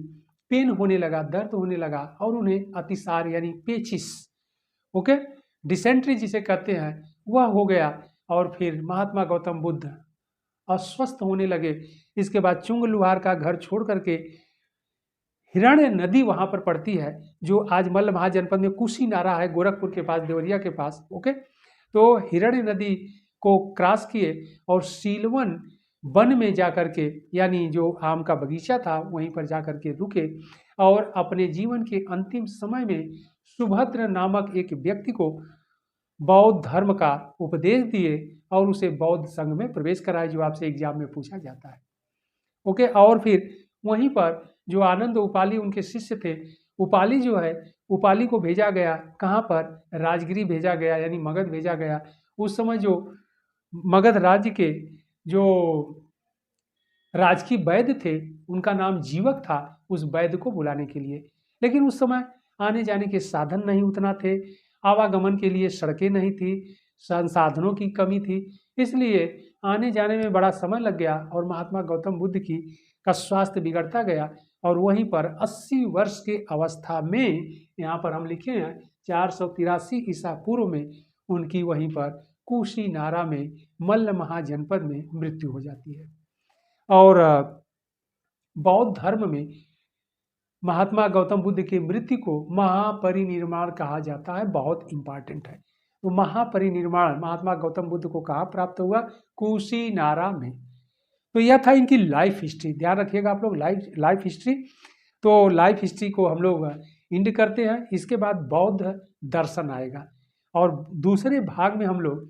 पेन होने लगा, दर्द होने लगा, और उन्हें अतिसार यानी पेचिस, ओके, डिसेंट्री जिसे कहते हैं, वह हो गया, और फिर महात्मा गौतम बुद्ध अस्वस्थ होने लगे। इसके बाद चुंग लुहार का घर छोड़ करके हिरण्य नदी वहां पर पड़ती है, जो आज मल्ल महाजनपद में कुशीनारा है, गोरखपुर के पास, देवरिया के पास। ओके, तो हिरण्य नदी को क्रॉस किए और सीलवन वन में जाकर के, यानी जो आम का बगीचा था वहीं पर जाकर के रुके, और अपने जीवन के अंतिम समय में सुभद्र नामक एक व्यक्ति को बौद्ध धर्म का उपदेश दिए, और उसे बौद्ध संघ में प्रवेश कराए, जो आपसे एग्जाम में पूछा जाता है। ओके, और फिर वहीं पर जो आनंद उपाली उनके शिष्य थे, उपाली जो है, उपाली को भेजा गया कहाँ पर, राजगिरी भेजा गया, यानी मगध भेजा गया। उस समय जो मगध राज्य के जो राजकीय वैद्य थे, उनका नाम जीवक था, उस वैद्य को बुलाने के लिए। लेकिन उस समय आने जाने के साधन नहीं उतना थे, आवागमन के लिए सड़कें नहीं थी, संसाधनों की कमी थी, इसलिए आने जाने में बड़ा समय लग गया, और महात्मा गौतम बुद्ध का स्वास्थ्य बिगड़ता गया, और वहीं पर 80 वर्ष के अवस्था में, यहाँ पर हम लिखे हैं 483 ईसा पूर्व में, उनकी वहीं पर कुशीनारा में मल्ल महाजनपद में मृत्यु हो जाती है। और बौद्ध धर्म में महात्मा गौतम बुद्ध की मृत्यु को महापरिनिर्वाण कहा जाता है, बहुत इंपॉर्टेंट है। तो महापरिनिर्वाण महात्मा गौतम बुद्ध को कहाँ प्राप्त हुआ, कुशीनारा में। तो यह था इनकी लाइफ हिस्ट्री, ध्यान रखिएगा आप लोग, लाइफ हिस्ट्री। तो लाइफ हिस्ट्री को हम लोग इंड करते हैं। इसके बाद बौद्ध दर्शन आएगा, और दूसरे भाग में हम लोग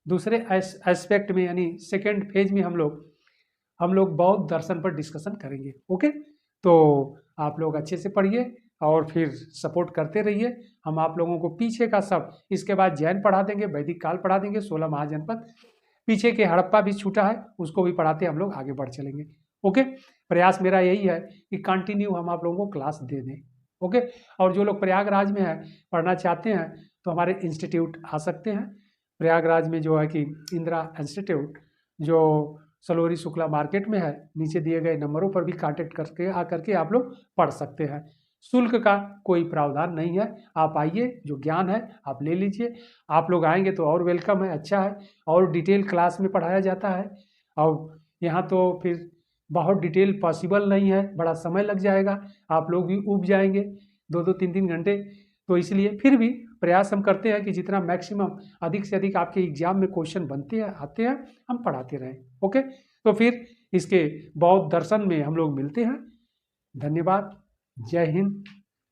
दूसरे एस्पेक्ट में यानी सेकेंड फेज में हम लोग बौद्ध दर्शन पर डिस्कशन करेंगे। ओके, तो आप लोग अच्छे से पढ़िए और फिर सपोर्ट करते रहिए। हम आप लोगों को पीछे का सब, इसके बाद जैन पढ़ा देंगे, वैदिक काल पढ़ा देंगे, 16 महाजनपद, पीछे के हड़प्पा भी छूटा है उसको भी पढ़ाते हम लोग आगे बढ़ चलेंगे। ओके, प्रयास मेरा यही है कि कंटिन्यू हम आप लोगों को क्लास दे दें। ओके, और जो लोग प्रयागराज में है पढ़ना चाहते हैं तो हमारे इंस्टीट्यूट आ सकते हैं। प्रयागराज में जो है कि इंदिरा इंस्टीट्यूट, जो सलोरी शुक्ला मार्केट में है, नीचे दिए गए नंबरों पर भी कांटेक्ट करके आकर के आप लोग पढ़ सकते हैं। शुल्क का कोई प्रावधान नहीं है, आप आइए, जो ज्ञान है आप ले लीजिए। आप लोग आएंगे तो और वेलकम है, अच्छा है, और डिटेल क्लास में पढ़ाया जाता है। और यहाँ तो फिर बहुत डिटेल पॉसिबल नहीं है, बड़ा समय लग जाएगा, आप लोग भी ऊब जाएंगे 2-2 3-3 घंटे, तो इसलिए फिर भी प्रयास हम करते हैं कि जितना मैक्सिमम अधिक से अधिक आपके एग्जाम में क्वेश्चन बनते हैं आते हैं, हम पढ़ाते रहें। ओके, तो फिर इसके बौद्ध दर्शन में हम लोग मिलते हैं। धन्यवाद। जय हिंद।